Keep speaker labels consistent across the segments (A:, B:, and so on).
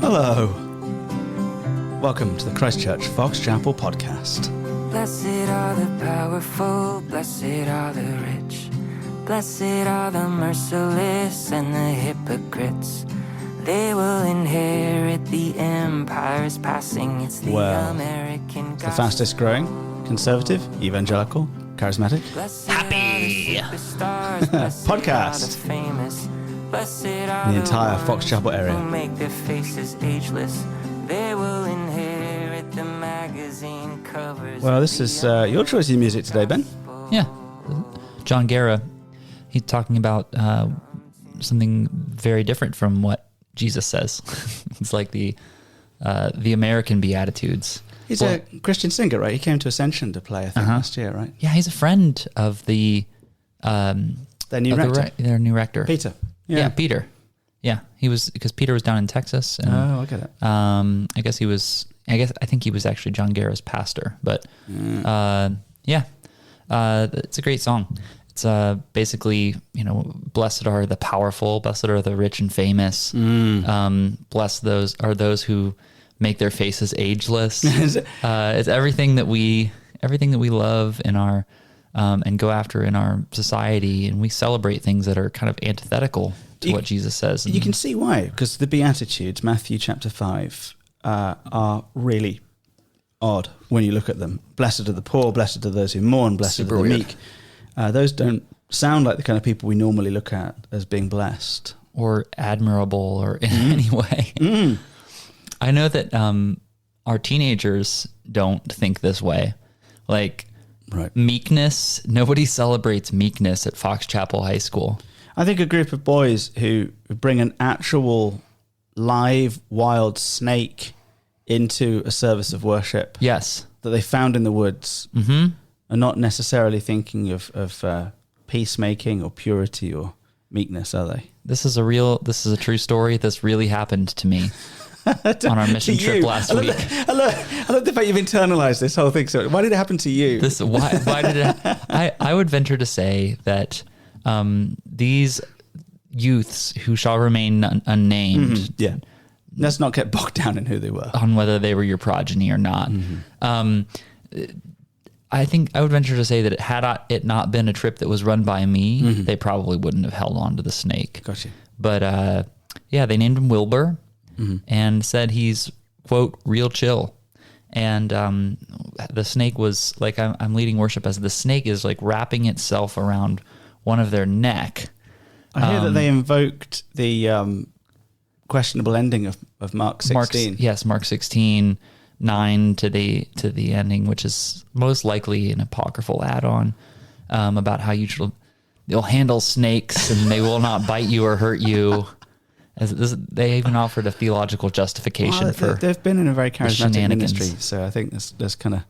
A: Hello. Welcome to the Christchurch Fox Chapel podcast.
B: Blessed are the powerful, blessed are the rich, blessed are the merciless and the hypocrites. They will inherit the empires passing. It's the American
A: It's the fastest growing, conservative, evangelical, charismatic,
B: happy
A: podcast in the entire Fox Chapel area.
B: Make their faces ageless. They will inherit the magazine covers.
A: Well, this is your choice of music today, Ben.
C: Yeah. John Guerra, he's talking about something very different from what Jesus says. It's like the American Beatitudes.
A: He's a Christian singer, right? He came to Ascension to play, I think, last year, right?
C: Yeah, he's a friend of their
A: new rector.
C: Their new rector.
A: Peter.
C: Yeah, Peter. Yeah, he was, because Peter was down in Texas. And,
A: I get it.
C: I think he was actually John Guerra's pastor. But it's a great song. It's basically, blessed are the powerful, blessed are the rich and famous. Blessed are those who make their faces ageless. It's everything that we love in our and go after in our society, and we celebrate things that are kind of antithetical to what Jesus says. And
A: you can see why, because the Beatitudes, Matthew chapter 5, are really odd when you look at them. Blessed are the poor, blessed are those who mourn, blessed are the meek. Those don't sound like the kind of people we normally look at as being blessed.
C: Or admirable or in any way. I know that our teenagers don't think this way. Like, meekness, nobody celebrates meekness at Fox Chapel High School.
A: I think a group of boys who bring an actual live wild snake into a service of worship.
C: Yes. That
A: they found in the woods are not necessarily thinking of peacemaking or purity or meekness, are they?
C: This is a true story. This really happened to me on our mission trip last week.
A: I love the fact you've internalized this whole thing. So why did it happen to you?
C: Why did it? I would venture to say that these youths who shall remain unnamed.
A: Let's not get bogged down in who they were.
C: On whether they were your progeny or not. I think I would venture to say that had it not been a trip that was run by me, they probably wouldn't have held on to the snake.
A: Gotcha.
C: But they named him Wilbur and said he's, quote, real chill. And the snake was like, I'm leading worship as the snake is like wrapping itself around one of their neck.
A: I hear that they invoked the questionable ending of Mark 16.
C: Mark 16, 9 to the ending, which is most likely an apocryphal add-on about how you'll handle snakes and they will not bite you or hurt you. They even offered a theological justification for.
A: They've been in a very charismatic ministry, so I think that's kind of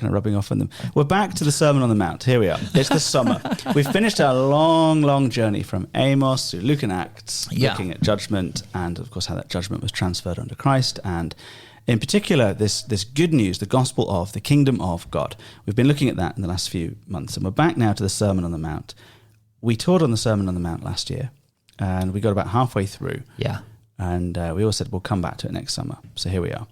A: rubbing off on them. We're back to the Sermon on the Mount. Here we are. It's the summer. We've finished our long journey from Amos to Luke and Acts, looking at judgment and, of course, how that judgment was transferred onto Christ, and in particular, this good news, the gospel of the kingdom of God. We've been looking at that in the last few months, and we're back now to the Sermon on the Mount. We taught on the Sermon on the Mount last year, and we got about halfway through. Yeah. And we all said we'll come back to it next summer. So here we are.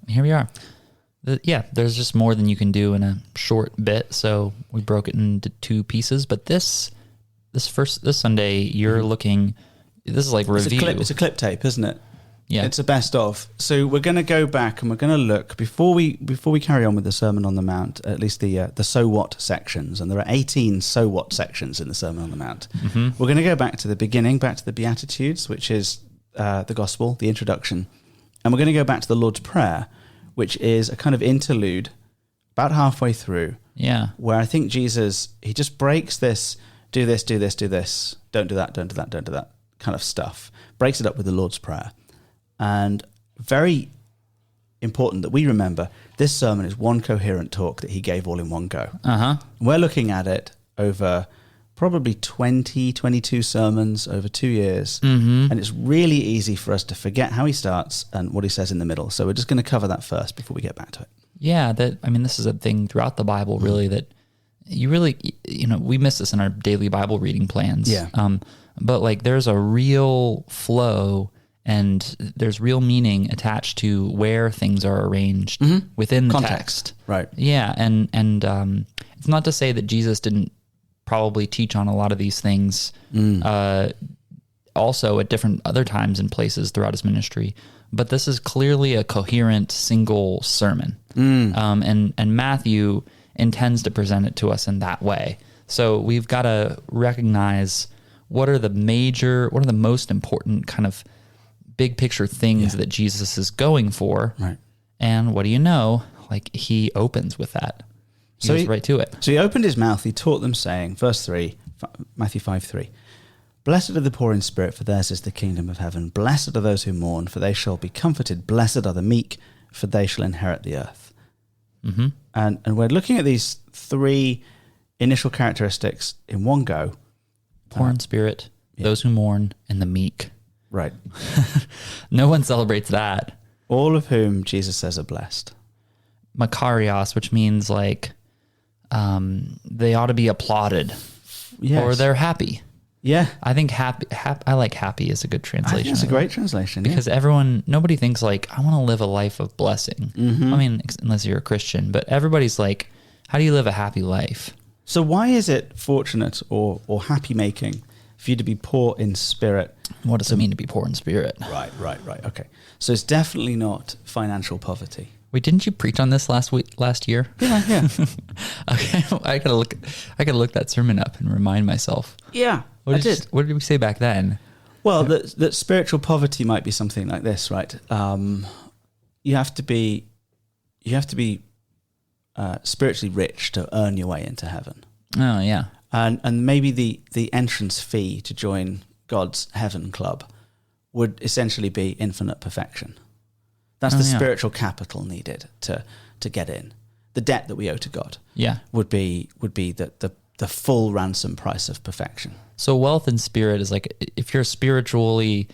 A: There's just more than you can do in a short bit, so we broke it into two pieces. But this Sunday, you're looking. This is like review. It's a clip tape, isn't it?
C: Yeah,
A: it's a best of. So we're going to go back and we're going to look before we carry on with the Sermon on the Mount. At least the so what sections, and there are 18 so what sections in the Sermon on the Mount. We're going to go back to the beginning, back to the Beatitudes, which is the gospel, the introduction, and we're going to go back to the Lord's Prayer, which is a kind of interlude about halfway through. Yeah. Where I think Jesus, he just breaks this, do this, do this, do this, don't do that, don't do that, don't do that kind of stuff. Breaks it up with the Lord's Prayer. And very important that we remember, this sermon is one coherent talk that he gave all in one go. We're looking at it over probably 22 sermons over 2 years. And it's really easy for us to forget how he starts and what he says in the middle. So we're just going to cover that first before we get back to it.
C: Yeah, this is a thing throughout the Bible, really, that you really, we miss this in our daily Bible reading plans. Yeah. But like there's a real flow and there's real meaning attached to where things are arranged within the
A: Context.
C: text.
A: Right.
C: Yeah, and it's not to say that Jesus didn't probably teach on a lot of these things also at different other times and places throughout his ministry, but this is clearly a coherent single sermon. And Matthew intends to present it to us in that way. So we've got to recognize what are the most important kind of big picture things that Jesus is going for.
A: Right.
C: And what do you know? Like, he opens with that. He goes right to it.
A: So he opened his mouth, he taught them, saying, verse 3, Matthew 5:3, "Blessed are the poor in spirit, for theirs is the kingdom of heaven. Blessed are those who mourn, for they shall be comforted. Blessed are the meek, for they shall inherit the earth."
C: Mm-hmm.
A: And we're looking at these three initial characteristics in one go.
C: Poor in spirit, those who mourn, and the meek.
A: Right.
C: No one celebrates that.
A: All of whom Jesus says are blessed.
C: Makarios, which means like they ought to be applauded, or they're happy.
A: Yeah.
C: I think happy. I like happy is a good translation.
A: I think it's a great translation.
C: Because nobody thinks like, I want to live a life of blessing. I mean, unless you're a Christian, but everybody's like, how do you live a happy life?
A: So why is it fortunate or happy making for you to be poor in spirit?
C: What does it mean to be poor in spirit?
A: Right. Okay. So it's definitely not financial poverty.
C: Wait, didn't you preach on this last year?
A: Yeah.
C: Okay, I gotta look that sermon up and remind myself.
A: Yeah,
C: What did we say back then?
A: Well, that spiritual poverty might be something like this, right? You have to be spiritually rich to earn your way into heaven.
C: Oh yeah,
A: and maybe the entrance fee to join God's heaven club would essentially be infinite perfection. That's the spiritual capital needed to get in. The debt that we owe to God would be the full ransom price of perfection.
C: So wealth in spirit is like, if you're spiritually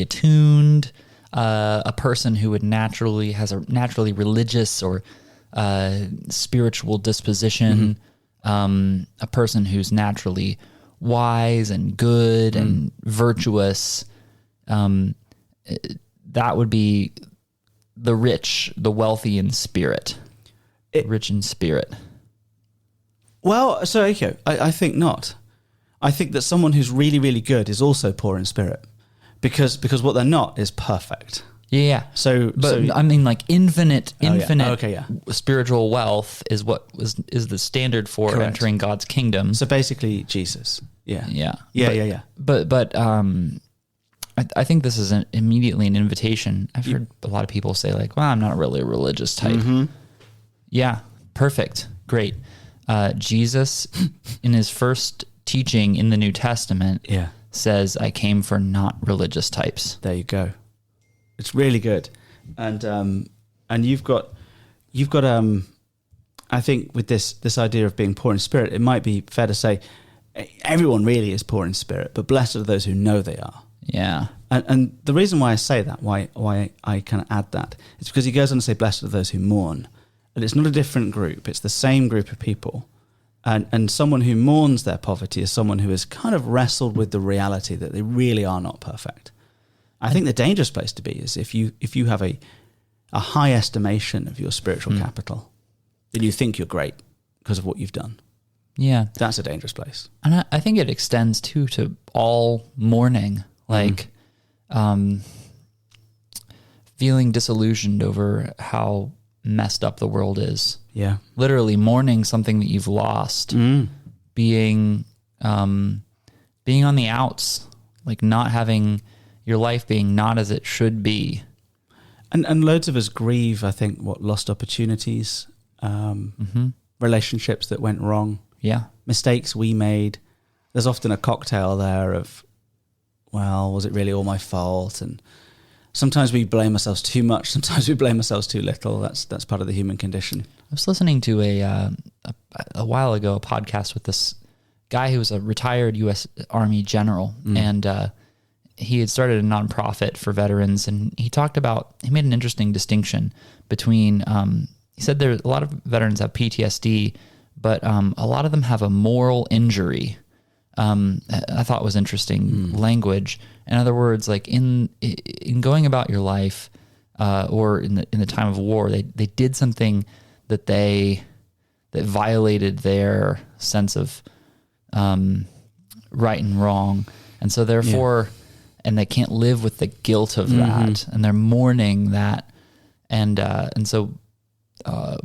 C: attuned, a person who has a naturally religious or spiritual disposition, a person who's naturally wise and good and virtuous, that would be the rich, the wealthy in spirit. Rich in spirit.
A: Well, so okay, I think not. I think that someone who's really, really good is also poor in spirit, because what they're not is perfect.
C: Yeah.
A: So
C: I mean, like infinite
A: Okay,
C: spiritual wealth is the standard for entering God's kingdom.
A: So basically, Jesus. Yeah.
C: But I think this is immediately an invitation. I've heard a lot of people say like, well, I'm not really a religious type. Yeah, perfect. Great. Jesus, in his first teaching in the New Testament, says, I came for not religious types.
A: There you go. It's really good. And you've got I think with this idea of being poor in spirit, it might be fair to say everyone really is poor in spirit, but blessed are those who know they are.
C: Yeah.
A: And the reason why I say that, why I kind of add that, is because he goes on to say, blessed are those who mourn. And it's not a different group. It's the same group of people. And someone who mourns their poverty is someone who has kind of wrestled with the reality that they really are not perfect. I think the dangerous place to be is if you have a high estimation of your spiritual capital, then you think you're great because of what you've done.
C: Yeah.
A: That's a dangerous place.
C: And I think it extends too to all mourning, like feeling disillusioned over how messed up the world is.
A: Yeah.
C: Literally mourning something that you've lost, being on the outs, like not having your life being not as it should be.
A: And loads of us grieve, I think, lost opportunities, relationships that went wrong.
C: Yeah.
A: Mistakes we made. There's often a cocktail there of, well, was it really all my fault? And sometimes we blame ourselves too much. Sometimes we blame ourselves too little. That's part of the human condition.
C: I was listening to a while ago, a podcast with this guy who was a retired U.S. Army general. And he had started a nonprofit for veterans. And he made an interesting distinction between, he said there a lot of veterans have PTSD, but a lot of them have a moral injury I thought was interesting language. In other words, like in going about your life, or in the time of war, they did something that violated their sense of right and wrong, and so therefore, and they can't live with the guilt of that, and they're mourning that, and so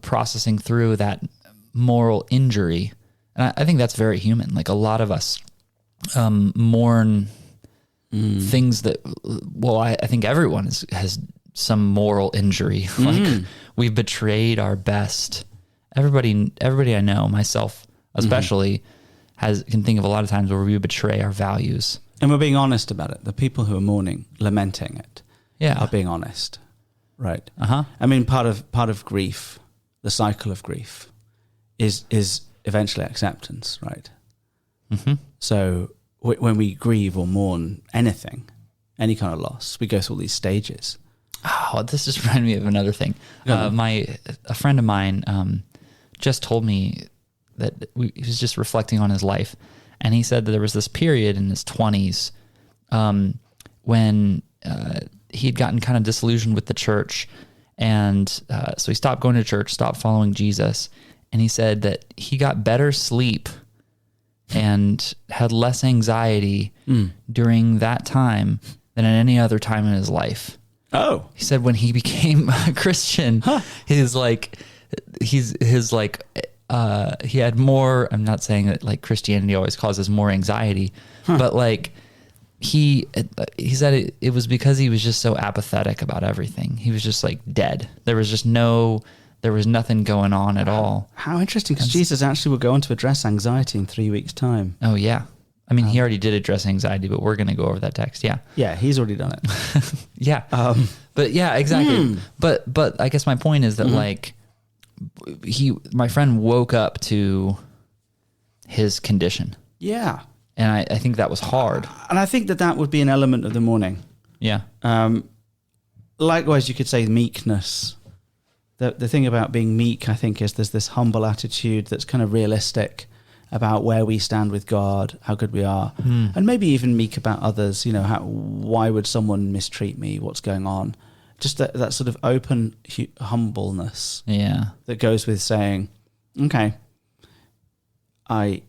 C: processing through that moral injury, and I think that's very human. Like a lot of us mourn things that, well, I think everyone has some moral injury. Like we've betrayed our best. Everybody I know, myself especially, can think of a lot of times where we betray our values.
A: And we're being honest about it. The people who are mourning, lamenting it, are being honest, right? I mean, part of grief, the cycle of grief, is eventually acceptance, right? So when we grieve or mourn anything, any kind of loss, we go through all these stages.
C: Oh, this just reminded me of another thing. A friend of mine just told me that he was just reflecting on his life, and he said that there was this period in his 20s when he had gotten kind of disillusioned with the church, and so he stopped going to church, stopped following Jesus, and he said that he got better sleep and had less anxiety during that time than at any other time in his life.
A: Oh,
C: he said when he became a Christian, he had more. I'm not saying that like Christianity always causes more anxiety, but like he said it was because he was just so apathetic about everything. He was just like dead. There was nothing going on at all.
A: How interesting, because Jesus actually will go on to address anxiety in 3 weeks' time.
C: Oh, yeah. I mean, he already did address anxiety, but we're going to go over that text. Yeah.
A: Yeah, he's already done it.
C: Yeah. But yeah, exactly. But I guess my point is that like my friend woke up to his condition.
A: Yeah.
C: And I think that was hard.
A: And I think that would be an element of the mourning.
C: Yeah.
A: Likewise, you could say meekness. The thing about being meek, I think, is there's this humble attitude that's kind of realistic about where we stand with God, how good we are, and maybe even meek about others. You know, why would someone mistreat me? What's going on? Just that sort of open humbleness.
C: Yeah,
A: that goes with saying, okay, I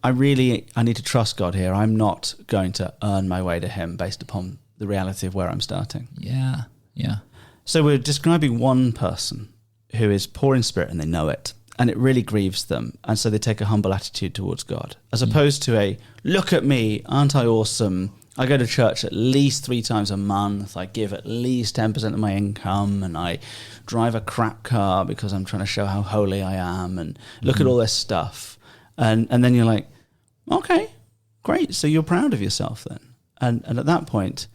A: need to trust God here. I'm not going to earn my way to Him based upon the reality of where I'm starting.
C: Yeah, yeah.
A: So we're describing one person who is poor in spirit and they know it, and it really grieves them, and so they take a humble attitude towards God, as opposed to a, look at me, aren't I awesome? I go to church at least 3 times a month, I give at least 10% of my income, and I drive a crap car because I'm trying to show how holy I am, and look at all this stuff. And then you're like, okay, great, so you're proud of yourself then. And at that point,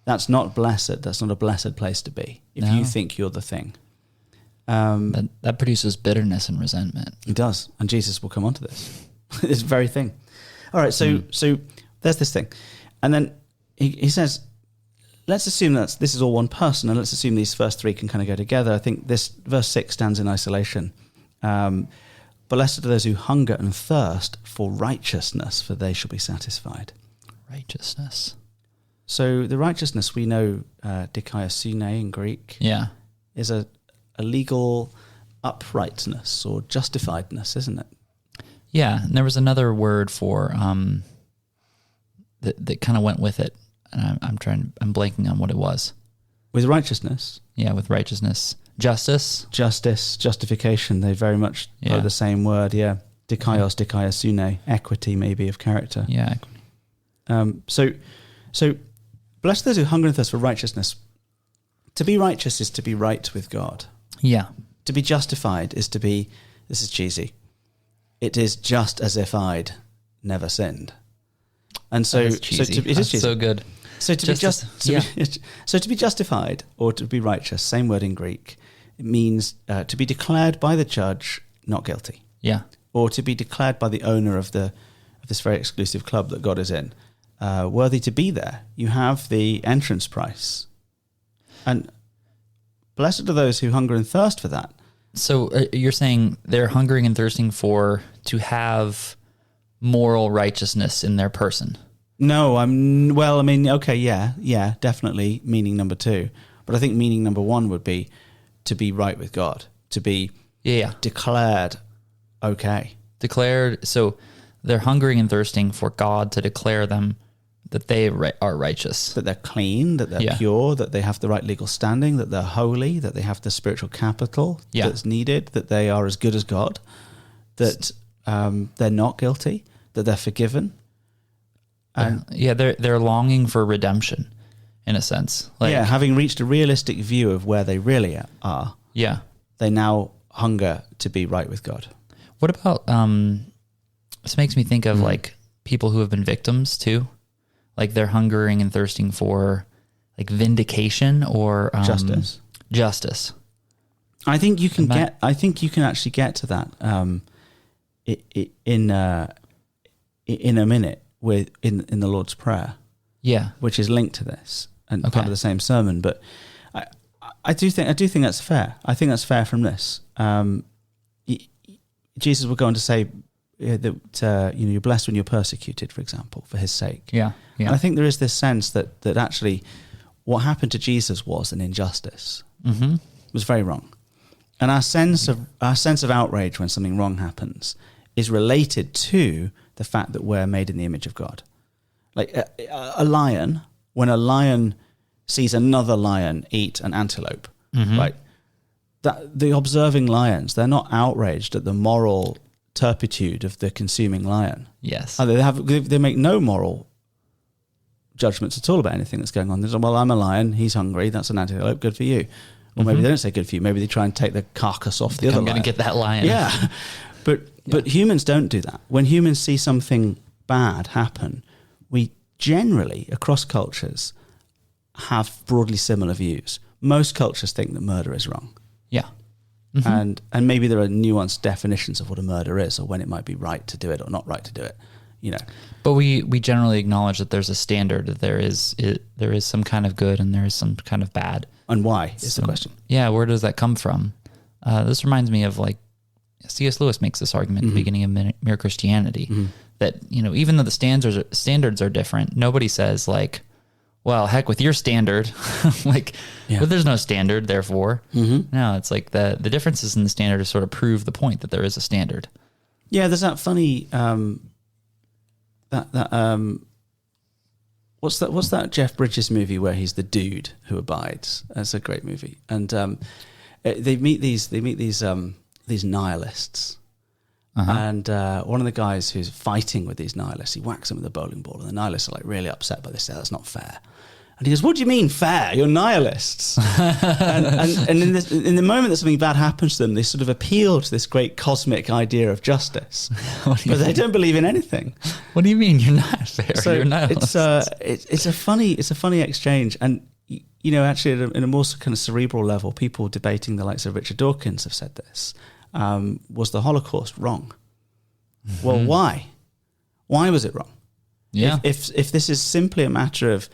A: that's not blessed. That's not a blessed place to be if you think you're the thing.
C: That produces bitterness and resentment.
A: It does, and Jesus will come onto this. This very thing. All right, so there's this thing, and then he says, let's assume this is all one person, and let's assume these first 3 can kind of go together. I think this verse 6 stands in isolation. Blessed are those who hunger and thirst for righteousness, for they shall be satisfied.
C: Righteousness.
A: So the righteousness we know, dikaiosune in Greek, is a legal uprightness or justifiedness, isn't it?
C: Yeah, and there was another word for that kind of went with it, and I'm blanking on what it was.
A: With righteousness?
C: Yeah, with righteousness. Justice, justification,
A: they very much are the same word, yeah. Dikaiosune, equity maybe of character.
C: Yeah.
A: So blessed those who hunger and thirst for righteousness. To be righteous is to be right with God.
C: Yeah.
A: To be justified is to be, this is cheesy, it is just as if I'd never sinned. And so,
C: it is cheesy. So good.
A: So to be justified or to be righteous, same word in Greek, it means to be declared by the judge not guilty.
C: Yeah.
A: Or to be declared by the owner of this very exclusive club that God is in, worthy to be there. You have the entrance price. And blessed are those who hunger and thirst for that.
C: So you're saying they're hungering and thirsting to have moral righteousness in their person.
A: No, okay, yeah, definitely meaning number 2. But I think meaning number 1 would be to be right with God, to be declared okay.
C: Declared, so they're hungering and thirsting for God to declare them that they are righteous.
A: That they're clean, that they're pure, that they have the right legal standing, that they're holy, that they have the spiritual capital that's needed, that they are as good as God, that they're not guilty, that they're forgiven. And
C: they're longing for redemption, in a sense.
A: Having reached a realistic view of where they really are.
C: Yeah,
A: they now hunger to be right with God.
C: What about this makes me think of like people who have been victims too, like they're hungering and thirsting for like vindication or Justice. I think you can actually get to that in a minute in the Lord's Prayer. Yeah,
A: which is linked to this and part of the same sermon. But I do think that's fair. I think that's fair from this. Jesus will go on to say that you're blessed when you're persecuted, for example, for his sake.
C: Yeah.
A: And I think there is this sense that actually what happened to Jesus was an injustice.
C: Mm-hmm.
A: It was very wrong. And our sense of outrage when something wrong happens is related to the fact that we're made in the image of God. Like a lion, when a lion sees another lion eat an antelope, right? That the observing lions, they're not outraged at the moral turpitude of the consuming lion.
C: Yes,
A: they make no moral judgments at all about anything that's going on. They say, well, I'm a lion, he's hungry, that's an antelope, good for you. Or maybe they don't say good for you. Maybe they try and take the carcass off the other lion.
C: I'm going to get that lion.
A: Yeah, but humans don't do that. When humans see something bad happen, we generally, across cultures, have broadly similar views. Most cultures think that murder is wrong.
C: Yeah.
A: Mm-hmm. And maybe there are nuanced definitions of what a murder is or when it might be right to do it or not right to do it, But we generally acknowledge that there's a standard, that there is some kind of good and there is some kind of bad. And why is the question. Yeah, where does that come from? This reminds me of like C.S. Lewis makes this argument at the beginning of Mere Christianity, that, even though the standards are different, nobody says like, well, heck with your standard, but there's no standard, therefore. No, it's like the differences in the standard to sort of prove the point that there is a standard. Yeah, there's that funny, what's that Jeff Bridges movie where he's the dude who abides? That's a great movie. And they meet these nihilists. And one of the guys who's fighting with these nihilists, he whacks them with a bowling ball, and the nihilists are like really upset by this. That's not fair. And he goes, "What do you mean fair? You're nihilists." and in the moment that something bad happens to them, they sort of appeal to this great cosmic idea of justice, but they don't believe in anything. What do you mean you're not fair? So you're nihilists. It's a funny exchange, and actually at a more kind of cerebral level, people debating the likes of Richard Dawkins have said this. Was the Holocaust wrong? Well, why? Why was it wrong? Yeah. If this is simply a matter of,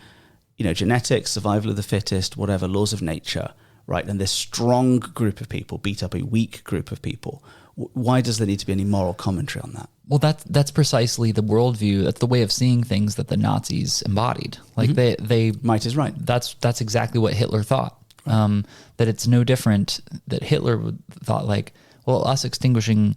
A: genetics, survival of the fittest, whatever, laws of nature, right? And this strong group of people beat up a weak group of people. Why does there need to be any moral commentary on that? Well, that's precisely the worldview. That's the way of seeing things that the Nazis embodied. Like they might is right. That's exactly what Hitler thought. Right. That it's no different. That Hitler thought like, well, us extinguishing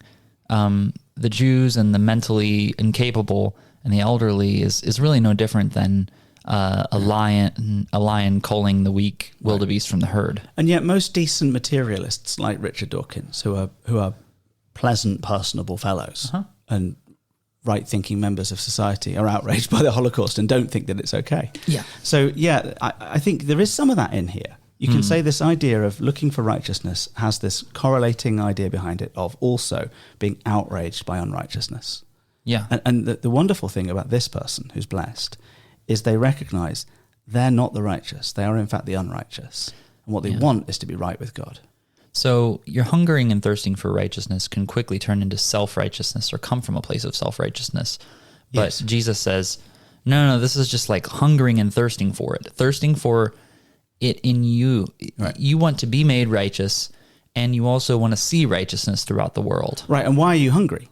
A: the Jews and the mentally incapable and the elderly is really no different than a lion culling the weak wildebeest from the herd. And yet, most decent materialists like Richard Dawkins, who are pleasant, personable fellows and right-thinking members of society, are outraged by the Holocaust and don't think that it's okay. Yeah. So I think there is some of that in here. You can say this idea of looking for righteousness has this correlating idea behind it of also being outraged by unrighteousness. Yeah. And the wonderful thing about this person who's blessed is they recognize they're not the righteous. They are, in fact, the unrighteous. And what they want is to be right with God. So your hungering and thirsting for righteousness can quickly turn into self-righteousness or come from a place of self-righteousness. But Jesus says, no, this is just like hungering and thirsting for it. Thirsting for it in you. Right. You want to be made righteous, and you also want to see righteousness throughout the world. Right. And why are you hungry?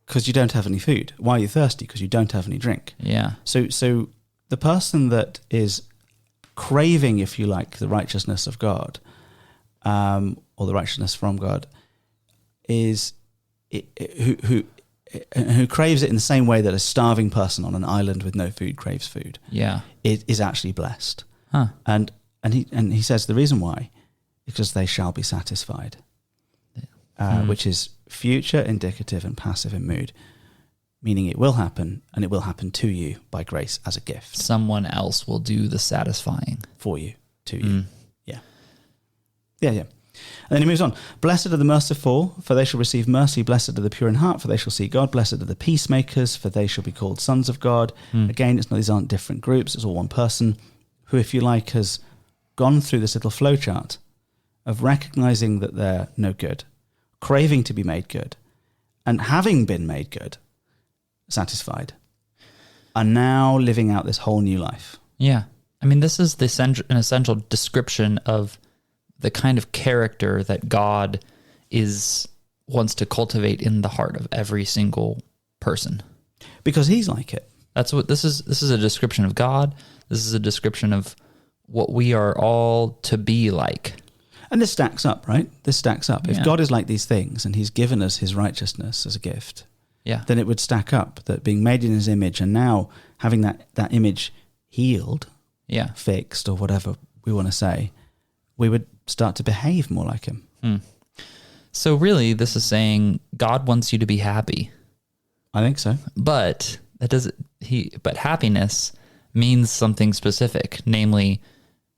A: because you don't have any food. Why are you thirsty? Because you don't have any drink.
C: Yeah.
A: So the person that is craving, if you like, the righteousness of God, or the righteousness from God, is who craves it in the same way that a starving person on an island with no food craves food.
C: Yeah.
A: Is actually blessed.
C: Huh.
A: And he says the reason why is because they shall be satisfied, which is future, indicative, and passive in mood, meaning it will happen, and it will happen to you by grace as a gift.
C: Someone else will do the satisfying
A: For you, to you. Yeah. And then he moves on. Blessed are the merciful, for they shall receive mercy. Blessed are the pure in heart, for they shall see God. Blessed are the peacemakers, for they shall be called sons of God. Again, these aren't different groups. It's all one person who, if you like, has gone through this little flowchart of recognizing that they're no good, craving to be made good, and having been made good, satisfied, are now living out this whole new life.
C: Yeah. I mean, this is an essential description of the kind of character that God wants to cultivate in the heart of every single person.
A: Because he's like it.
C: That's what this is. This is a description of God. This is a description of what we are all to be like.
A: And this stacks up, right? This stacks up.
C: Yeah.
A: If God is like these things and he's given us his righteousness as a gift, then it would stack up that being made in his image and now having that image healed, fixed, or whatever we want to say, we would start to behave more like him.
C: So really, this is saying God wants you to be happy.
A: I think so.
C: But but happiness means something specific. Namely,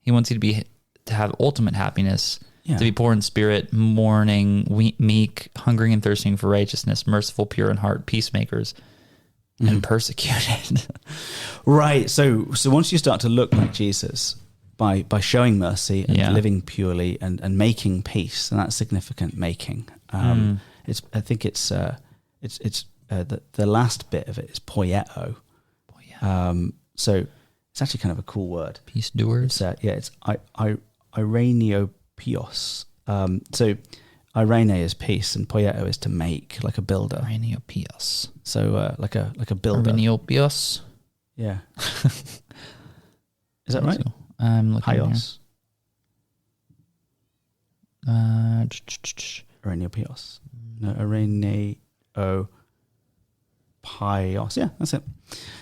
C: he wants you to have ultimate happiness, to be poor in spirit, mourning, meek, hungering and thirsting for righteousness, merciful, pure in heart, peacemakers, and persecuted. Right.
A: So once you start to look like Jesus by showing mercy and living purely and making peace, and that's significant, making. I think it's the last bit of it is poieto. So it's actually kind of a cool word.
C: Peace doers.
A: It's ireneopios. So irene is peace, and poieto is to make, like a builder.
C: Ireneopios.
A: So like a builder.
C: Ireneopios.
A: Yeah. Is that right?
C: So. I'm looking
A: Pios. Ireneopios. No, Ireneo Pios. Yeah, that's it.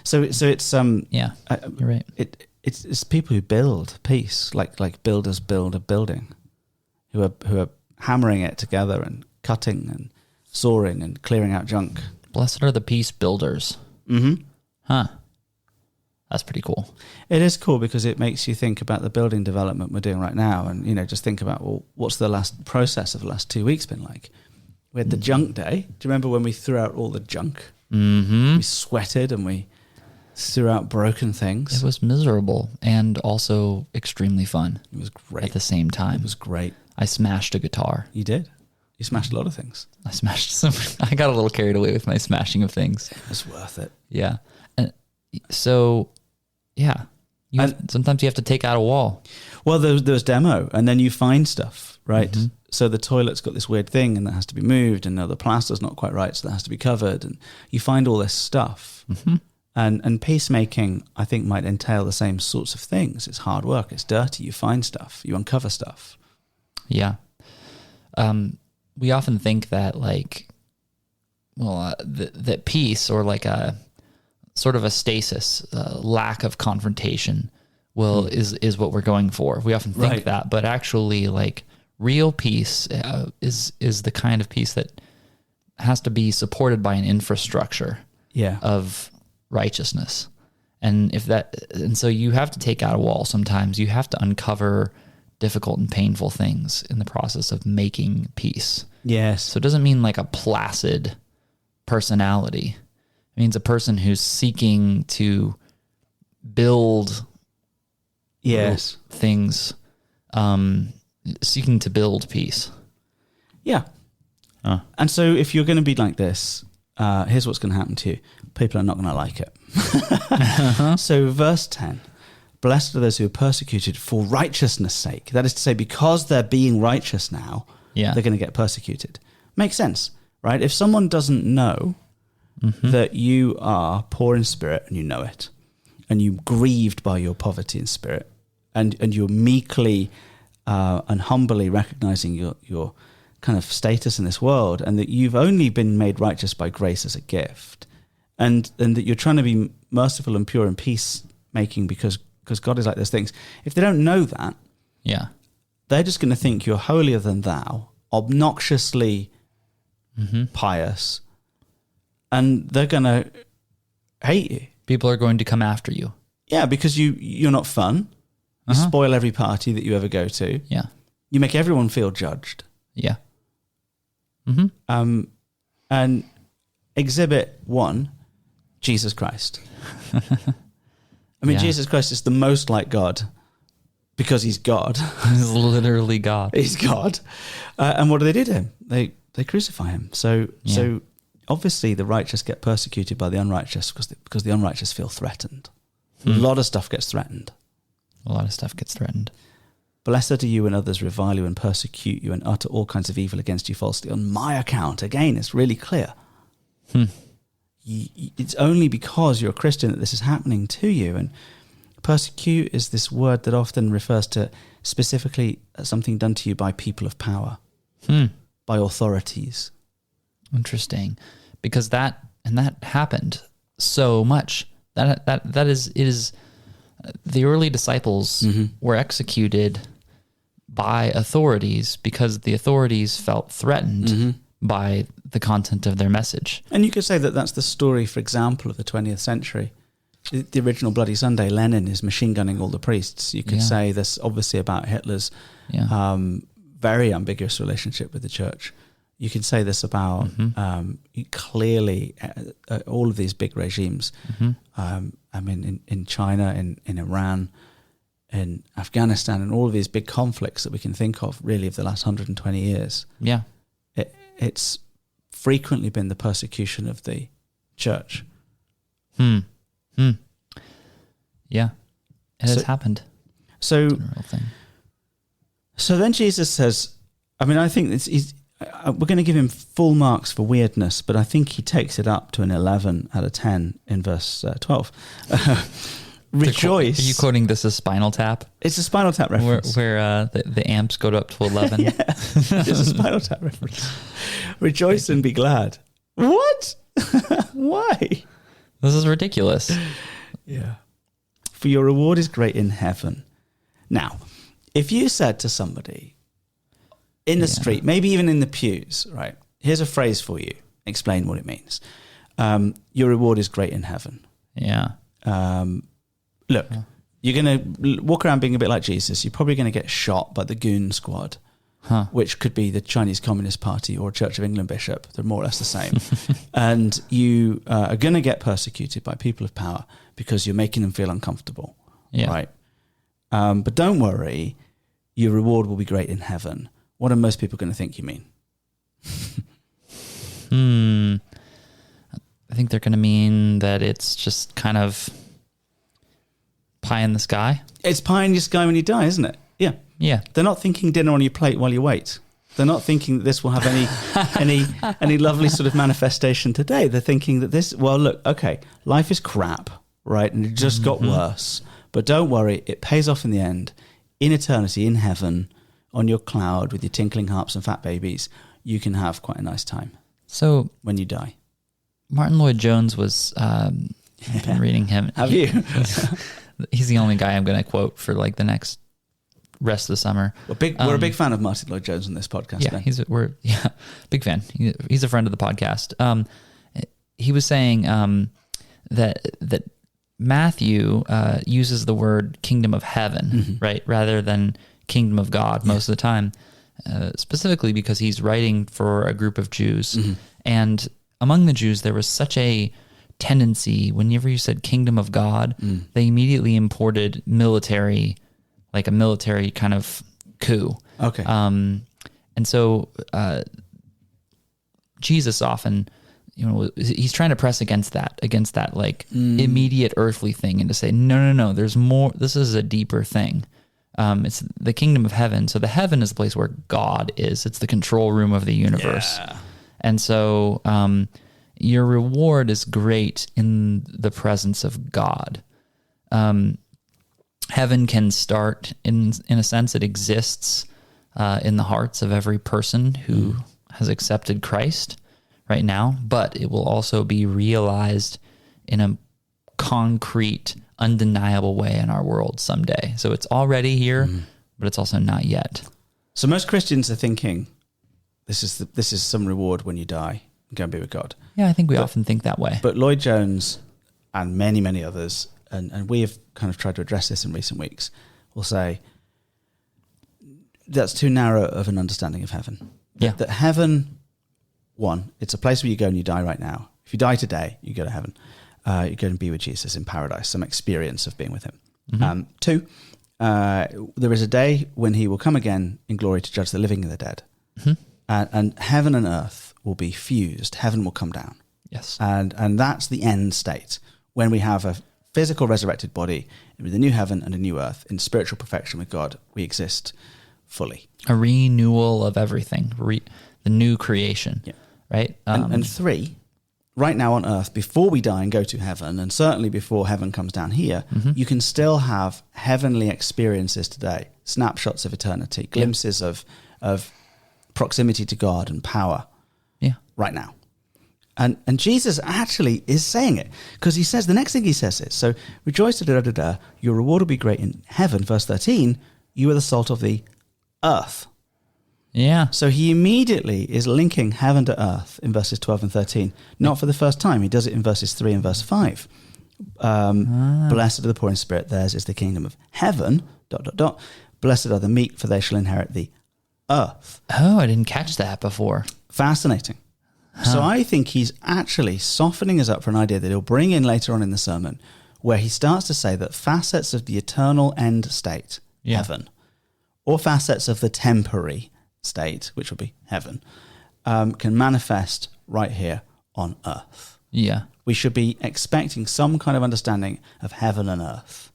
A: So it's
C: you're right.
A: It's people who build peace, like builders build a building, who are hammering it together and cutting and sawing and clearing out junk.
C: Blessed are the peace builders.
A: Mm-hmm.
C: Huh. That's pretty cool.
A: It is cool because it makes you think about the building development we're doing right now, and just think about, well, what's the last process of the last 2 weeks been like? We had the junk day. Do you remember when we threw out all the junk?
C: Mm-hmm.
A: We sweated and we threw out broken things.
C: It was miserable and also extremely fun.
A: It was great
C: at the same time.
A: It was great.
C: I smashed a guitar.
A: You did. You smashed a lot of things.
C: I smashed some. I got a little carried away with my smashing of things.
A: It was worth it.
C: Yeah. And so, yeah. Sometimes you have to take out a wall.
A: Well, there's demo, and then you find stuff, right?
C: Mm-hmm.
A: So the toilet's got this weird thing, and that has to be moved, and the plaster's not quite right, so that has to be covered, and you find all this stuff.
C: Mm-hmm.
A: And peacemaking, I think, might entail the same sorts of things. It's hard work. It's dirty. You find stuff. You uncover stuff.
C: Yeah. We often think that, that peace, or like a sort of a stasis, lack of confrontation, is what we're going for. We often think that, but actually, real peace is the kind of peace that has to be supported by an infrastructure of righteousness. And so you have to take out a wall sometimes. You have to uncover difficult and painful things in the process of making peace.
A: Yes.
C: So it doesn't mean like a placid personality. It means a person who's seeking to build things, seeking to build peace.
A: Yeah. And so if you're going to be like this, here's what's going to happen to you. People are not going to like it. So verse 10, blessed are those who are persecuted for righteousness' sake. That is to say, because they're being righteous now, they're going to get persecuted. Makes sense, right? If someone doesn't know that you are poor in spirit and you know it, and you're grieved by your poverty in spirit, and you're meekly and humbly recognizing your kind of status in this world, and that you've only been made righteous by grace as a gift, and that you're trying to be merciful and pure and peacemaking because God is like those things. If they don't know that, they're just going to think you're holier than thou, obnoxiously pious, and they're going to hate you.
C: People are going to come after you.
A: Yeah, because you're not fun. You spoil every party that you ever go to.
C: Yeah.
A: You make everyone feel judged.
C: Yeah.
A: And exhibit 1, Jesus Christ. I mean, Jesus Christ is the most like God because he's God.
C: He's literally God.
A: He's God. And what do they do to him? They crucify him. So obviously the righteous get persecuted by the unrighteous because the unrighteous feel threatened. A lot of stuff gets threatened. Blessed are you when others revile you and persecute you and utter all kinds of evil against you falsely on my account. Again, it's really clear. It's only because you're a Christian that this is happening to you. And persecute is this word that often refers to specifically something done to you by people of power, by authorities.
C: Interesting, because that happened so much. That is the early disciples were executed by authorities because the authorities felt threatened by the content of their message.
A: And you could say that that's the story, for example, of the 20th century. The original Bloody Sunday, Lenin is machine gunning all the priests. You could say this obviously about Hitler's very ambiguous relationship with the church. You could say this about clearly all of these big regimes. I mean, in China, in Iran, in Afghanistan, and all of these big conflicts that we can think of, really, of the last 120 years. Yeah, it's frequently been the persecution of the church.
C: Yeah, it has happened.
A: So,
C: it's a real thing.
A: So then Jesus says, I mean, I think we're going to give him full marks for weirdness, but I think he takes it up to an 11 out of 10 in verse 12. Rejoice.
C: Are you quoting this as Spinal Tap?
A: It's a Spinal Tap reference.
C: Where the amps go up to 11.
A: Yeah, it's a Spinal Tap reference. Rejoice and be glad. What? Why?
C: This is ridiculous.
A: Yeah. For your reward is great in heaven. Now, if you said to somebody in the street, maybe even in the pews, right, here's a phrase for you. Explain what it means. Your reward is great in heaven.
C: Yeah.
A: Look, you're going to walk around being a bit like Jesus. You're probably going to get shot by the goon squad, which could be the Chinese Communist Party or Church of England bishop. They're more or less the same. And you are going to get persecuted by people of power because you're making them feel uncomfortable. Yeah. Right? But don't worry, your reward will be great in heaven. What are most people going to think you mean?
C: I think they're going to mean that it's just kind of pie in the sky.
A: It's pie in the sky when you die, isn't it? Yeah.
C: Yeah.
A: They're not thinking dinner on your plate while you wait. They're not thinking that this will have any lovely sort of manifestation today. They're thinking that this, well, look, okay, life is crap, right? And it just got worse. But don't worry, it pays off in the end. In eternity, in heaven, on your cloud with your tinkling harps and fat babies, you can have quite a nice time. So when you die.
C: Martin Lloyd-Jones was, I've been reading him.
A: Have you?
C: He's the only guy I'm going to quote for like the next rest of the summer.
A: We're a big fan of Martin Lloyd-Jones on this podcast.
C: Yeah, we're big fan. He's a friend of the podcast. He was saying that Matthew uses the word kingdom of heaven, right, rather than kingdom of God most of the time, specifically because he's writing for a group of Jews. And among the Jews, there was such a tendency, whenever you said kingdom of God, they immediately imported military, like a military kind of coup. Okay. And so Jesus often, he's trying to press against that like immediate earthly thing, and to say, no, there's more, this is a deeper thing. It's the kingdom of heaven. So the heaven is the place where God is. It's the control room of the universe. Yeah. And so your reward is great in the presence of God. Heaven can start, in a sense, it exists in the hearts of every person who has accepted Christ right now, but it will also be realized in a concrete, undeniable way in our world someday. So it's already here, but it's also not yet.
A: So most Christians are thinking, this is some reward when you die and go and be with God.
C: Yeah, I think we often think that way.
A: But Lloyd Jones and many, many others, and we have kind of tried to address this in recent weeks, will say that's too narrow of an understanding of heaven.
C: Yeah.
A: That heaven, one, it's a place where you go and you die right now. If you die today, you go to heaven. You go and be with Jesus in paradise, some experience of being with him. Two, there is a day when he will come again in glory to judge the living and the dead. And heaven and earth will be fused. Heaven will come down.
C: Yes.
A: And that's the end state, when we have a physical resurrected body with a new heaven and a new earth in spiritual perfection with God. We exist fully.
C: A renewal of everything, the new creation, right?
A: And three, right now on earth, before we die and go to heaven, and certainly before heaven comes down here, you can still have heavenly experiences today, snapshots of eternity, glimpses of proximity to God and power right now. And Jesus actually is saying it, because he says, the next thing he says is, so rejoice, your reward will be great in heaven. Verse 13, you are the salt of the earth.
C: Yeah.
A: So he immediately is linking heaven to earth in verses 12 and 13, not for the first time. He does it in verses 3 and verse 5. Blessed are the poor in spirit, theirs is the kingdom of heaven, ... Blessed are the meek, for they shall inherit the earth.
C: Oh, I didn't catch that before.
A: Fascinating. So I think he's actually softening us up for an idea that he'll bring in later on in the sermon, where he starts to say that facets of the eternal end state, heaven, or facets of the temporary state, which will be heaven, can manifest right here on earth.
C: Yeah.
A: We should be expecting some kind of understanding of heaven and earth.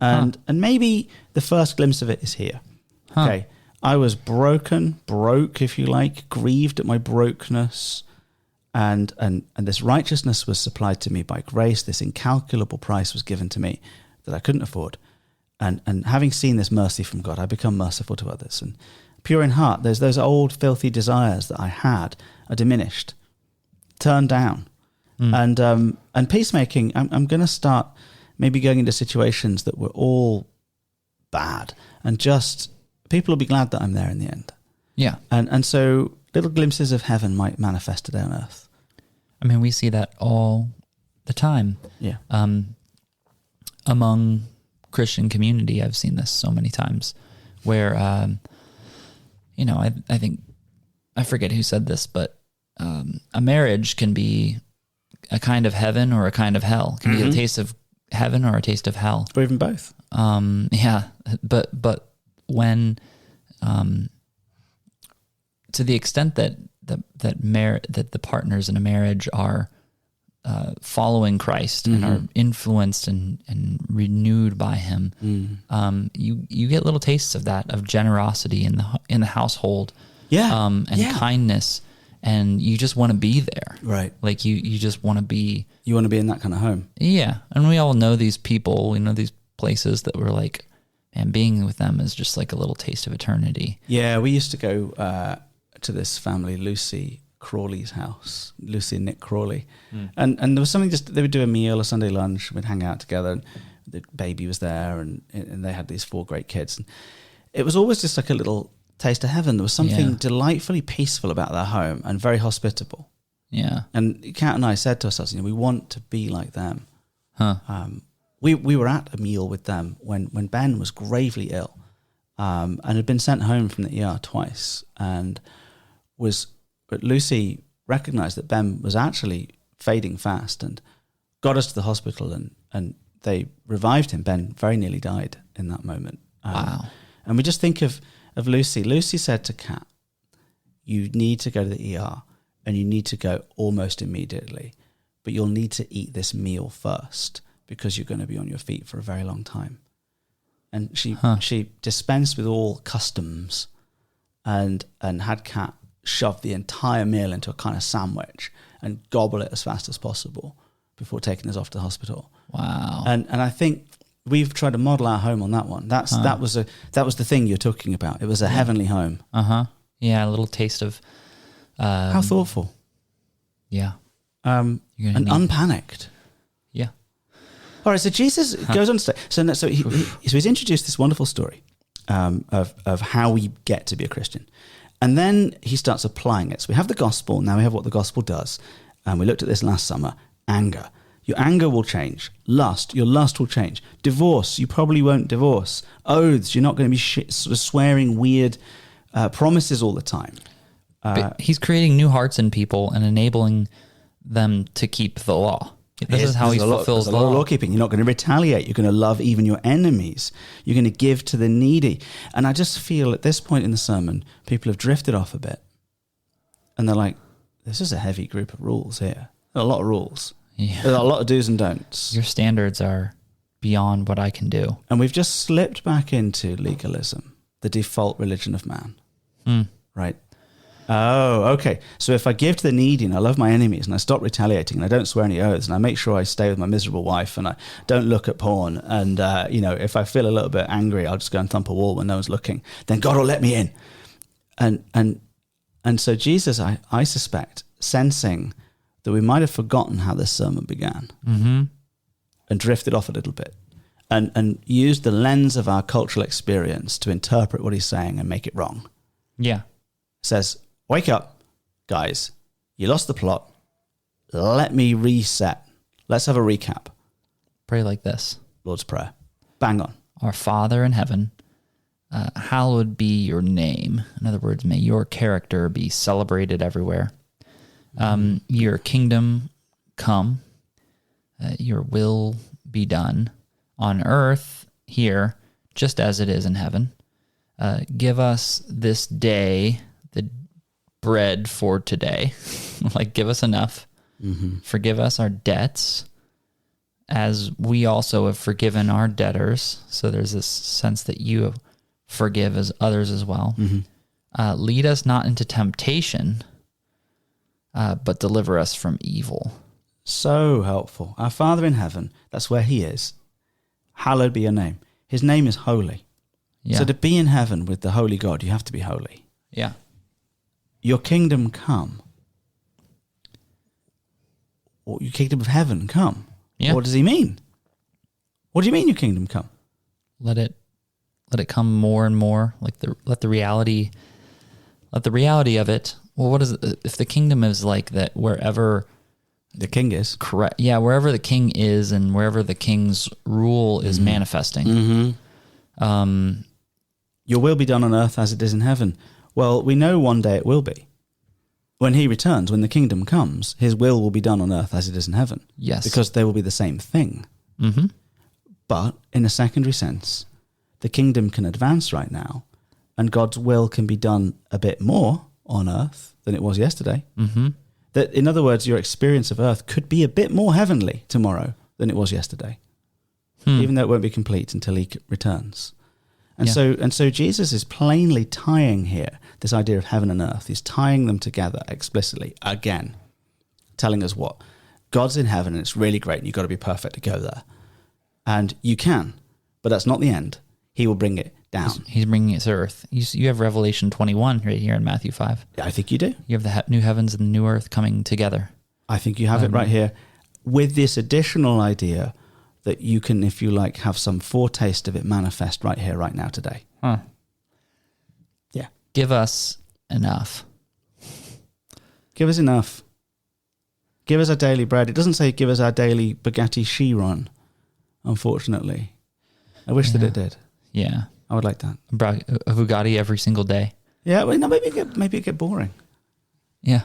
A: And maybe the first glimpse of it is here. Okay. I was broke, if you like, grieved at my brokenness, and this righteousness was supplied to me by grace. This incalculable price was given to me that I couldn't afford. And having seen this mercy from God, I become merciful to others. And pure in heart, there's those old filthy desires that I had are diminished, turned down. And peacemaking, I'm going to start maybe going into situations that were all bad, and just people will be glad that I'm there in the end.
C: Yeah.
A: And so little glimpses of heaven might manifest today on earth.
C: I mean, we see that all the time.
A: Yeah.
C: Among Christian community, I've seen this so many times where, I think, I forget who said this, but a marriage can be a kind of heaven or a kind of hell. It can be a taste of heaven or a taste of hell.
A: Or even both.
C: But when, to the extent that the partners in a marriage are following Christ and are influenced and renewed by Him, you get little tastes of that, of generosity in the household, and kindness, and you just want to be there,
A: right?
C: Like you just want to be.
A: You want to be in that kind of home,
C: And we all know these people, we know these places that we're like, and being with them is just like a little taste of eternity.
A: Yeah, we used to go to this family, Lucy Crawley's house, Lucy and Nick Crawley. And there was something, just they would do a meal, a Sunday lunch, we'd hang out together, and the baby was there, and they had these 4 great kids. And it was always just like a little taste of heaven. There was something delightfully peaceful about their home and very hospitable. Yeah. And Kat and I said to ourselves, we want to be like them. We were at a meal with them when Ben was gravely ill, and had been sent home from the ER twice, but Lucy recognized that Ben was actually fading fast, and got us to the hospital, and they revived him. Ben very nearly died in that moment.
C: Wow.
A: And we just think of Lucy. Lucy said to Kat, you need to go to the ER, and you need to go almost immediately, but you'll need to eat this meal first, because you're going to be on your feet for a very long time. And she dispensed with all customs and had Kat shove the entire meal into a kind of sandwich and gobble it as fast as possible before taking us off to the hospital.
C: Wow.
A: And I think we've tried to model our home on that one. That was the thing you're talking about. It was a heavenly home.
C: Yeah, a little taste of
A: How thoughtful.
C: Yeah.
A: And unpanicked.
C: Yeah.
A: All right, so Jesus goes on to say, so he's introduced this wonderful story of how we get to be a Christian. And then he starts applying it. So we have the gospel, now we have what the gospel does. And we looked at this last summer, anger. Your anger will change. Your lust will change. Divorce, you probably won't divorce. Oaths, you're not going to be sort of swearing weird promises all the time.
C: But he's creating new hearts in people and enabling them to keep the law. This is how he fulfills the law.
A: Law keeping. You're not going to retaliate. You're going to love even your enemies. You're going to give to the needy. And I just feel at this point in the sermon, people have drifted off a bit. And they're like, this is a heavy group of rules here. There are a lot of rules.
C: Yeah.
A: There are a lot of do's and don'ts.
C: Your standards are beyond what I can do.
A: And we've just slipped back into legalism, the default religion of man. Right? Oh, okay. So if I give to the needy and I love my enemies and I stop retaliating and I don't swear any oaths and I make sure I stay with my miserable wife and I don't look at porn and, if I feel a little bit angry, I'll just go and thump a wall when no one's looking, then God will let me in. And so Jesus, I suspect, sensing that we might have forgotten how this sermon began and drifted off a little bit and used the lens of our cultural experience to interpret what he's saying and make it wrong.
C: Yeah.
A: Says, wake up, guys. You lost the plot. Let me reset. Let's have a recap.
C: Pray like this.
A: Lord's Prayer. Bang on.
C: Our Father in heaven, hallowed be your name. In other words, may your character be celebrated everywhere. Your kingdom come. Your will be done on earth here, just as it is in heaven. Give us this day the bread for today. Give us enough. Forgive us our debts as we also have forgiven our debtors. So there's this sense that you forgive as others as well. Lead us not into temptation, but deliver us from evil.
A: So helpful. Our Father in heaven, that's where he is. Hallowed be your name. His name is holy.
C: Yeah.
A: So to be in heaven with the holy God, you have to be holy.
C: Yeah.
A: Your kingdom come. Or your kingdom of heaven come.
C: Yeah.
A: What does he mean? What do you mean your kingdom come?
C: Let it come more and more. Let the reality of it. Well, what is it? If the kingdom is like that, wherever
A: the king is,
C: correct? Yeah, wherever the king is, and wherever the king's rule is manifesting.
A: Your will be done on earth as it is in heaven. Well, we know one day it will be. When he returns, when the kingdom comes, his will be done on earth as it is in heaven.
C: Yes,
A: because they will be the same thing. But in a secondary sense, the kingdom can advance right now, and God's will can be done a bit more on earth than it was yesterday. That, in other words, your experience of earth could be a bit more heavenly tomorrow than it was yesterday, even though it won't be complete until he returns. And so Jesus is plainly tying here this idea of heaven and earth. He's tying them together explicitly again, telling us what God's in heaven and it's really great and you've got to be perfect to go there. And you can, but that's not the end. He will bring it down.
C: He's bringing it to earth. You have Revelation 21 right here in Matthew 5.
A: I think you do.
C: You have the new heavens and the new earth coming together.
A: I think you have it right here with this additional idea that you can, if you like, have some foretaste of it manifest right here, right now, today. Yeah.
C: Give us enough.
A: Give us enough. Give us our daily bread. It doesn't say give us our daily Bugatti Chiron, unfortunately. I wish that it did.
C: Yeah.
A: I would like that.
C: A Bugatti every single day.
A: Yeah, well, no, maybe it get boring.
C: Yeah.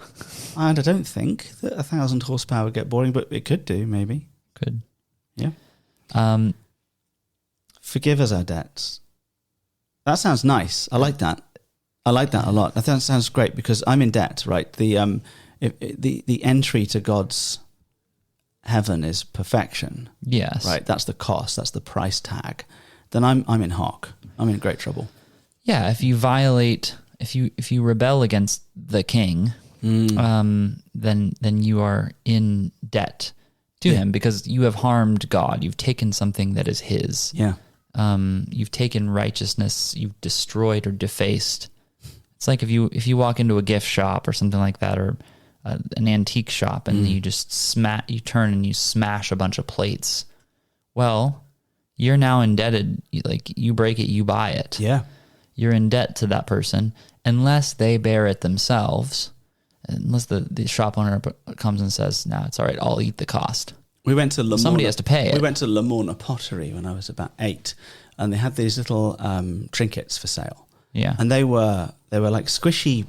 A: And I don't think that 1,000 horsepower would get boring, but it could do, maybe.
C: Could.
A: Yeah. Forgive us our debts. That sounds nice. I like that. I like that a lot. I think that sounds great because I'm in debt, right? The entry to God's heaven is perfection.
C: Yes.
A: Right. That's the cost. That's the price tag. Then I'm in hock. I'm in great trouble.
C: Yeah. If you rebel against the king, then you are in debt to him because you have harmed God. You've taken something that is his.
A: Yeah.
C: You've taken righteousness, you've destroyed or defaced. It's like if you walk into a gift shop or something like that, or an antique shop, and you just you turn and you smash a bunch of plates. Well, you're now indebted. You break it, you buy it.
A: Yeah. You're
C: in debt to that person unless they bear it themselves. Unless the shop owner comes and says, "No, it's all right. I'll eat the cost."
A: We went to
C: somebody has to pay it.
A: We went to Lamorna Pottery when I was about 8, and they had these little trinkets for sale.
C: Yeah,
A: and they were like squishy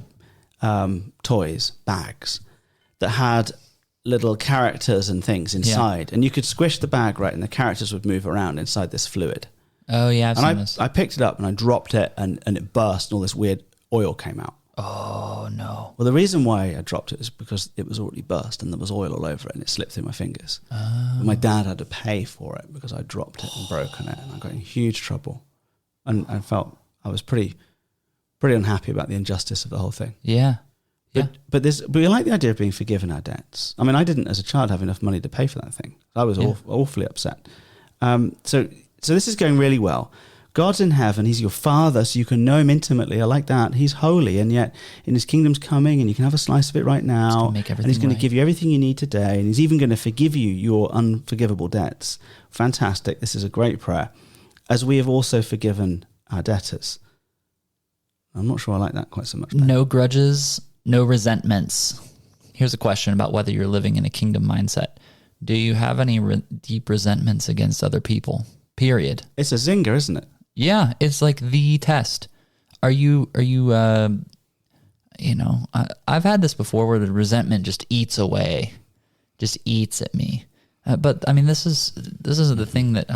A: toys, bags that had little characters and things inside, and you could squish the bag right, and the characters would move around inside this fluid.
C: Oh yeah, I've seen this.
A: I picked it up and I dropped it, and it burst, and all this weird oil came out.
C: Oh no!
A: Well, the reason why I dropped it is because it was already burst and there was oil all over it, and it slipped through my fingers. But my dad had to pay for it because I dropped it and broken it, and I got in huge trouble, and I felt I was pretty unhappy about the injustice of the whole thing.
C: Yeah.
A: But we like the idea of being forgiven our debts. I mean, I didn't as a child have enough money to pay for that thing. I was awfully upset. So this is going really well. God's in heaven. He's your father, so you can know him intimately. I like that. He's holy, and yet in his kingdom's coming, and you can have a slice of it right now. And he's going to give you everything you need today, and he's even going to forgive you your unforgivable debts. Fantastic. This is a great prayer. As we have also forgiven our debtors. I'm not sure I like that quite so much.
C: No grudges, no resentments. Here's a question about whether you're living in a kingdom mindset. Do you have any deep resentments against other people? Period.
A: It's a zinger, isn't it?
C: Yeah, it's like the test. Are you I've had this before where the resentment just eats away, just eats at me. But I mean, this is the thing that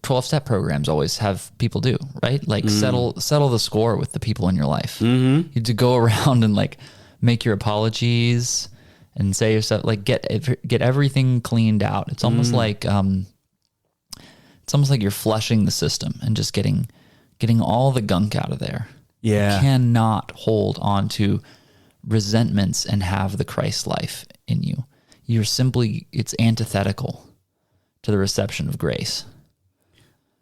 C: 12-step programs always have people do, right? Like settle the score with the people in your life. You have to go around and like make your apologies and say yourself, like get everything cleaned out. It's almost like you're flushing the system and just getting all the gunk out of there.
A: Yeah.
C: You cannot hold on to resentments and have the Christ life in you. It's antithetical to the reception of grace.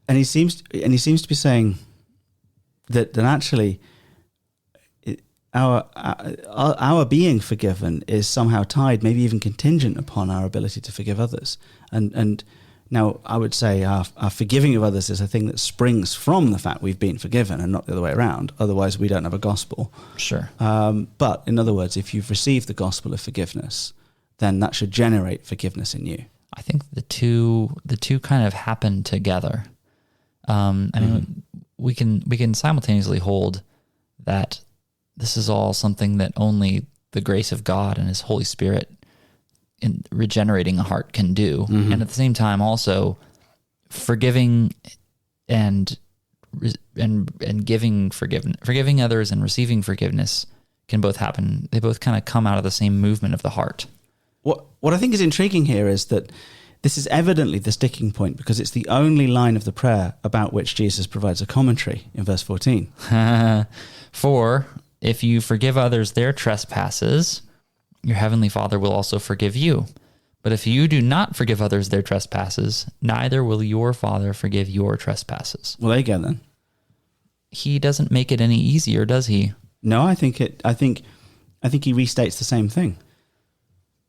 A: And he seems to be saying that actually our being forgiven is somehow tied, maybe even contingent upon our ability to forgive others. And now I would say our forgiving of others is a thing that springs from the fact we've been forgiven and not the other way around. Otherwise, we don't have a gospel.
C: Sure.
A: But in other words, if you've received the gospel of forgiveness, then that should generate forgiveness in you.
C: I think the two kind of happen together. I mean, we can simultaneously hold that this is all something that only the grace of God and his Holy Spirit in regenerating a heart can do. And at the same time, also forgiving and forgiving others and receiving forgiveness can both happen. They both kind of come out of the same movement of the heart.
A: What I think is intriguing here is that this is evidently the sticking point because it's the only line of the prayer about which Jesus provides a commentary in verse 14.
C: For if you forgive others their trespasses, your heavenly Father will also forgive you. But if you do not forgive others their trespasses, neither will your Father forgive your trespasses.
A: Well, there you go then.
C: He doesn't make it any easier, does he?
A: No, I think he restates the same thing.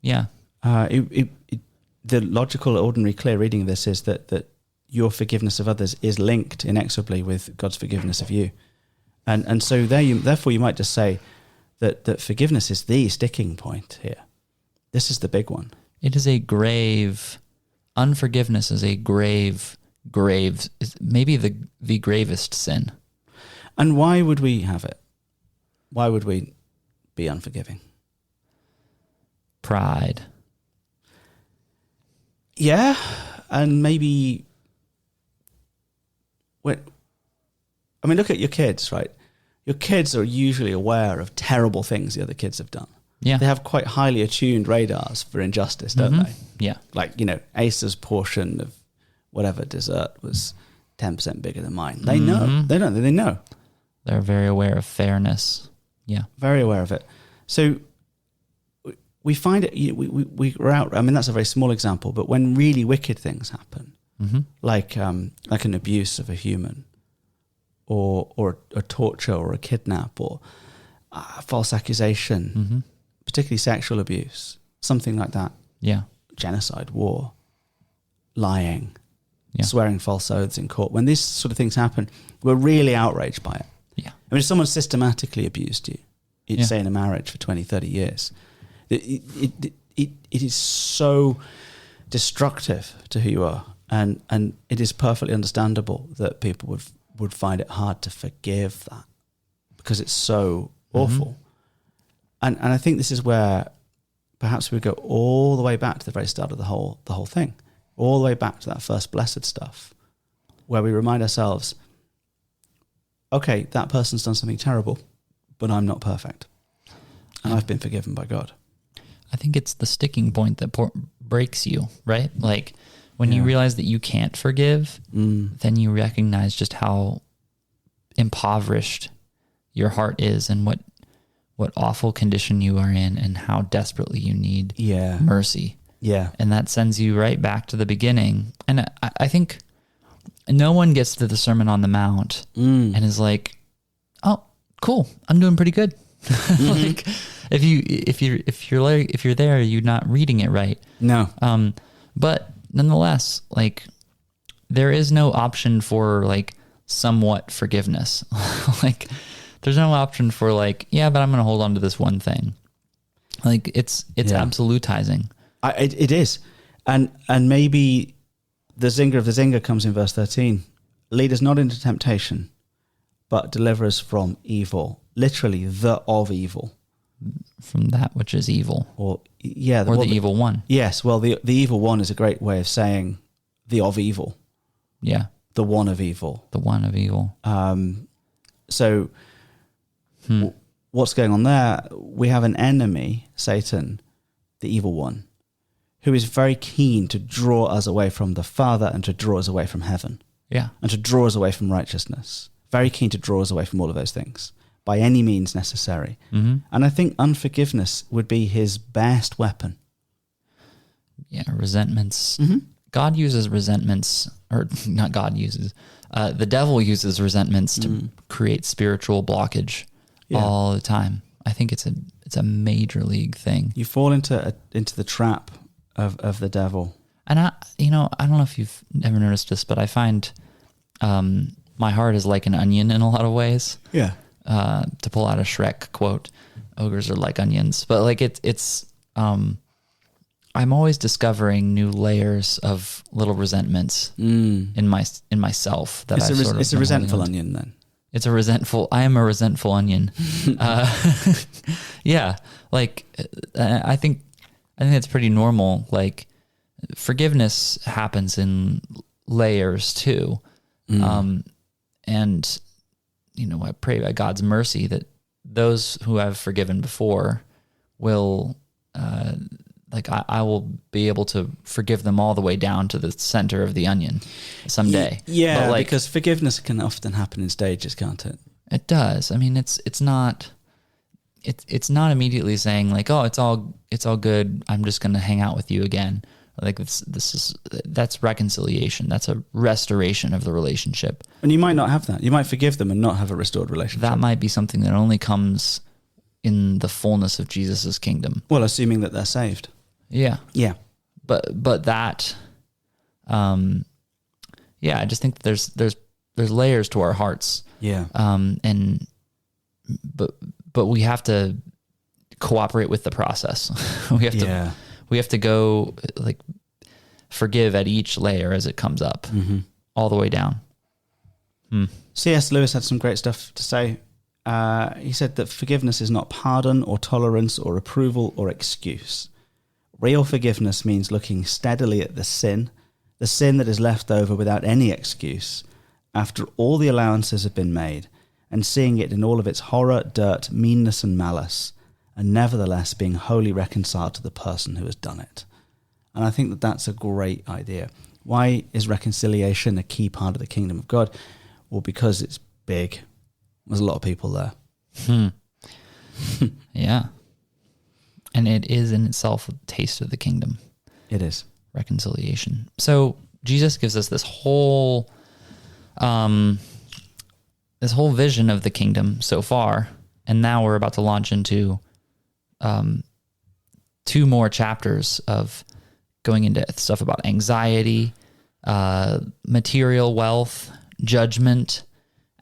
C: Yeah.
A: The logical, ordinary, clear reading of this is that your forgiveness of others is linked inexorably with God's forgiveness of you. And so therefore you might just say that forgiveness is the sticking point here. This is the big one.
C: It is a grave, unforgiveness is a grave, maybe the gravest sin.
A: And why would we have it? Why would we be unforgiving?
C: Pride.
A: Yeah, and maybe... look at your kids, right? Your kids are usually aware of terrible things the other kids have done.
C: Yeah.
A: They have quite highly attuned radars for injustice, don't they?
C: Yeah.
A: Like, Asa's portion of whatever dessert was 10% bigger than mine. They know. They know.
C: They're very aware of fairness. Yeah.
A: Very aware of it. So we find it, we're out, I mean, that's a very small example, but when really wicked things happen, like an abuse of a human, or a torture, or a kidnap, or a false accusation, particularly sexual abuse, something like that.
C: Yeah.
A: Genocide, war, lying,
C: Yeah.
A: swearing false oaths in court. When these sort of things happen, we're really outraged by it.
C: Yeah.
A: I mean, if someone systematically abused you, you'd
C: Yeah.
A: say in a marriage for 20, 30 years, it is so destructive to who you are. And it is perfectly understandable that people would find it hard to forgive that because it's so awful. And I think this is where perhaps we go all the way back to the very start of the whole thing, all the way back to that first blessed stuff, where we remind ourselves, okay, that person's done something terrible, but I'm not perfect. And I've been forgiven by God.
C: I think it's the sticking point that breaks you, right? Like when you realize that you can't forgive, then you recognize just how impoverished your heart is and what awful condition you are in and how desperately you need mercy.
A: Yeah.
C: And that sends you right back to the beginning. And I think no one gets to the Sermon on the Mount and is like, oh, cool, I'm doing pretty good. Like if you're there, you're not reading it right.
A: No.
C: But nonetheless, like there is no option for like somewhat forgiveness. Like there's no option for like, yeah, but I'm going to hold on to this one thing. Like it's absolutizing.
A: It is. And maybe the zinger of the zinger comes in verse 13. Lead us not into temptation, but deliver us from evil. Literally, the of evil.
C: From that which is evil.
A: Or the
C: evil one.
A: Yes, well, the evil one is a great way of saying the of evil.
C: Yeah.
A: The one of evil.
C: The one of evil.
A: So what's going on there? We have an enemy, Satan, the evil one, who is very keen to draw us away from the Father and to draw us away from heaven.
C: Yeah.
A: And to draw us away from righteousness. Very keen to draw us away from all of those things by any means necessary. And I think unforgiveness would be his best weapon.
C: Yeah, resentments. God uses resentments, or not God uses, the devil uses resentments to create spiritual blockage all the time. I think it's a major league thing.
A: You fall into the trap of the devil.
C: And I don't know if you've ever noticed this, but I find my heart is like an onion in a lot of ways.
A: Yeah.
C: To pull out a Shrek quote, ogres are like onions. But like it's I'm always discovering new layers of little resentments in myself that
A: it's a resentful onion then.
C: I am a resentful onion. Yeah. Like I think it's pretty normal. Like forgiveness happens in layers too. And I pray by God's mercy that those who I've forgiven before will, I will be able to forgive them all the way down to the center of the onion someday.
A: Yeah, but because forgiveness can often happen in stages, can't it?
C: It does. I mean, it's not immediately saying like, oh, it's all good. I'm just going to hang out with you again. Like that's reconciliation. That's a restoration of the relationship.
A: And you might not have that. You might forgive them and not have a restored relationship.
C: That might be something that only comes in the fullness of Jesus's kingdom.
A: Well, assuming that they're saved.
C: Yeah.
A: Yeah.
C: But that, I just think that there's layers to our hearts.
A: Yeah.
C: But we have to cooperate with the process. We have to go like forgive at each layer as it comes up, all the way down.
A: C.S. Lewis had some great stuff to say. He said that forgiveness is not pardon or tolerance or approval or excuse. Real forgiveness means looking steadily at the sin that is left over without any excuse, after all the allowances have been made, and seeing it in all of its horror, dirt, meanness, and malice, and nevertheless being wholly reconciled to the person who has done it. And I think that that's a great idea. Why is reconciliation a key part of the kingdom of God? Well, because it's big. There's a lot of people there.
C: Yeah. And it is in itself a taste of the kingdom.
A: It is.
C: Reconciliation. So Jesus gives us this whole vision of the kingdom so far, and now we're about to launch into 2 more chapters of going into stuff about anxiety, material wealth, judgment,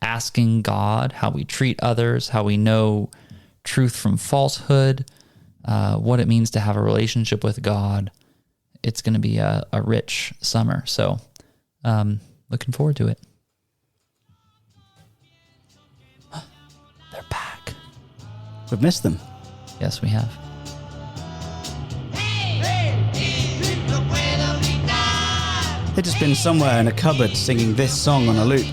C: asking God, how we treat others, how we know truth from falsehood, what it means to have a relationship with God. It's going to be a rich summer. So looking forward to it. They're back.
A: We've missed them.
C: Yes, we have.
A: They've just been somewhere in a cupboard singing this song on a loop.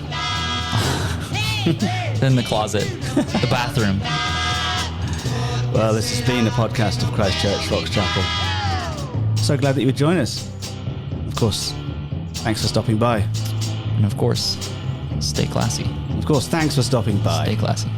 C: In the closet, the bathroom.
A: Well, this has been a podcast of Christ Church, Fox Chapel. So glad that you would join us. Of course, thanks for stopping by.
C: And of course, stay classy.
A: Of course, thanks for stopping by.
C: Stay classy.